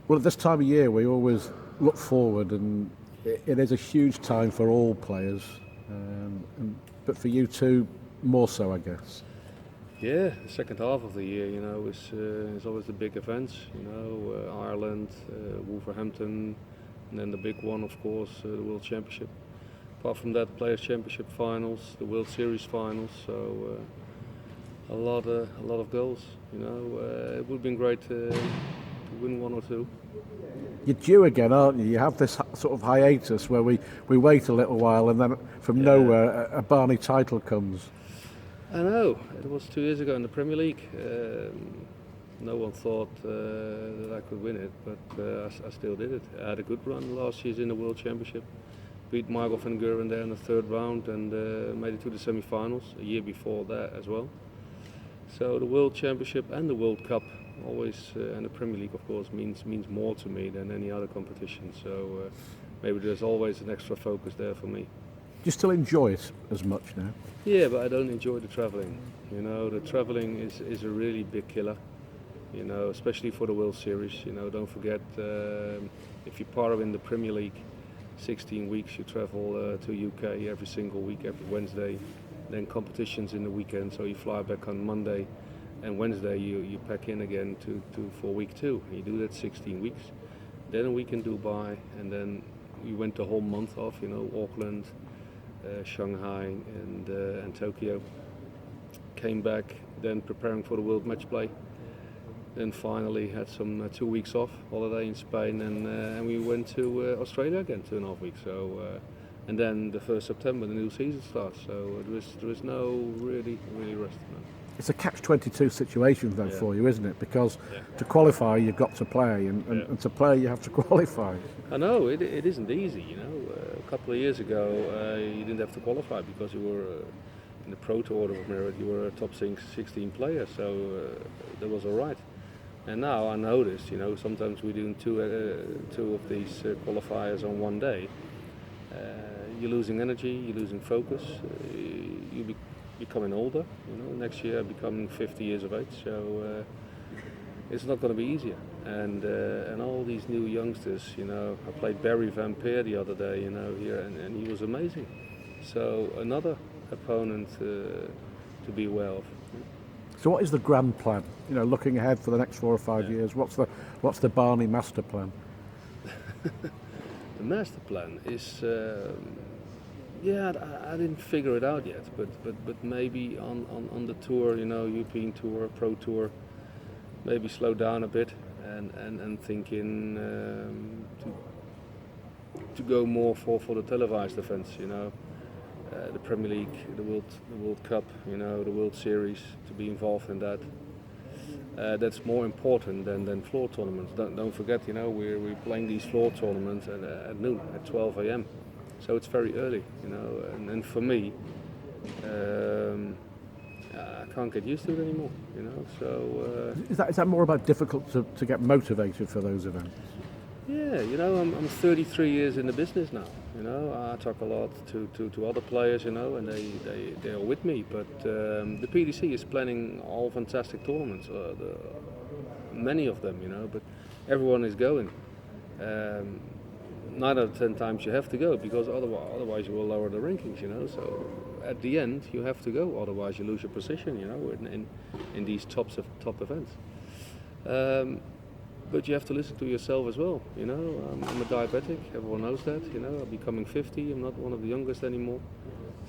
Well, at this time of year, we always look forward, and it is a huge time for all players, but for you two, more so, I guess. Yeah, the second half of the year, is always the big events. Ireland, Wolverhampton, and then the big one, of course, the World Championship. Apart from that, Players Championship finals, the World Series finals. So a lot of goals. It would have been great to win one or two. You're due again, aren't you? You have this sort of hiatus where we wait a little while, and then from nowhere a Barney title comes. I know, it was 2 years ago in the Premier League. No one thought that I could win it, but I still did it. I had a good run last year in the World Championship. Beat Michael van Gerwen there in the third round and made it to the semi-finals a year before that as well. So the World Championship and the World Cup always, and the Premier League of course, means more to me than any other competition. So maybe there's always an extra focus there for me. Do you still enjoy it as much now? Yeah, but I don't enjoy the travelling. The travelling is a really big killer. Especially for the World Series. Don't forget, if you're part of in the Premier League, 16 weeks you travel to UK every single week, every Wednesday. Then competitions in the weekend, so you fly back on Monday, and Wednesday you pack in again for week 2. You do that 16 weeks. Then a week in Dubai, and then we went the whole month off. Auckland, Shanghai, and Tokyo. Came back, then preparing for the World Match Play. Then finally had some 2 weeks off, holiday in Spain, and we went to Australia again 2.5 weeks. So, and then the 1st September the new season starts. So there is no really rest. No. It's a catch-22 situation then for you, isn't it? Because to qualify you've got to play, and to play you have to qualify. I know it isn't easy. A couple of years ago you didn't have to qualify because you were in the Pro Tour of Merit. You were a top 16 player, so that was all right. And now I notice, sometimes we're doing two of these qualifiers on one day. You're losing energy, you're losing focus, you're becoming older. Next year I'm becoming 50 years of age, so it's not going to be easier. And all these new youngsters, I played Barry Van Peer the other day, here, and he was amazing. So another opponent to be aware of. So what is the grand plan? Looking ahead for the next 4 or 5 years, what's the Barney master plan? The master plan is, I didn't figure it out yet, but maybe on the tour, European tour, Pro Tour, maybe slow down a bit and thinking to go more for the televised events, the Premier League, the World Cup, the World Series, to be involved in that. That's more important than floor tournaments. Don't forget, we're playing these floor tournaments at noon, at 12 a.m. So it's very early, and for me, I can't get used to it anymore, So is that more about difficult to get motivated for those events? Yeah, I'm 33 years in the business now. I talk a lot to other players, and they are with me. But the PDC is planning all fantastic tournaments, many of them, but everyone is going. 9 out of 10 times you have to go because otherwise you will lower the rankings, So at the end you have to go, otherwise you lose your position, in these top events. But you have to listen to yourself as well, I'm a diabetic, everyone knows that, I'm becoming 50, I'm not one of the youngest anymore.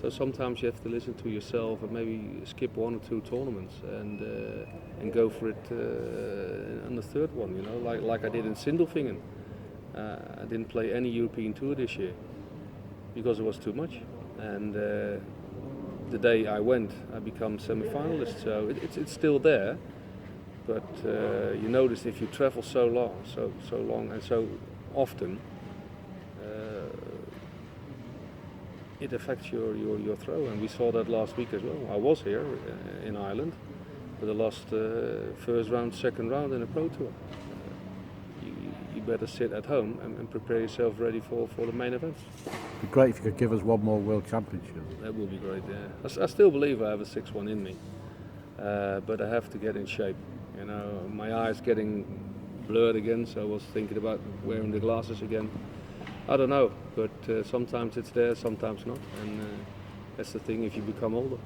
So sometimes you have to listen to yourself and maybe skip 1 or 2 tournaments and go for it on the third one, like I did in Sindelfingen. I didn't play any European tour this year because it was too much. And the day I went, I become semi-finalist, so it's still there. But you notice if you travel so long and so often, it affects your throw, and we saw that last week as well. I was here in Ireland, but I lost first round, second round in a Pro Tour. You better sit at home and prepare yourself ready for the main event. It'd be great if you could give us one more World Championship. That would be great, yeah. I still believe I have a 6-1 in me, but I have to get in shape. My eyes getting blurred again, so I was thinking about wearing the glasses again. I don't know, but sometimes it's there, sometimes not, and that's the thing if you become older.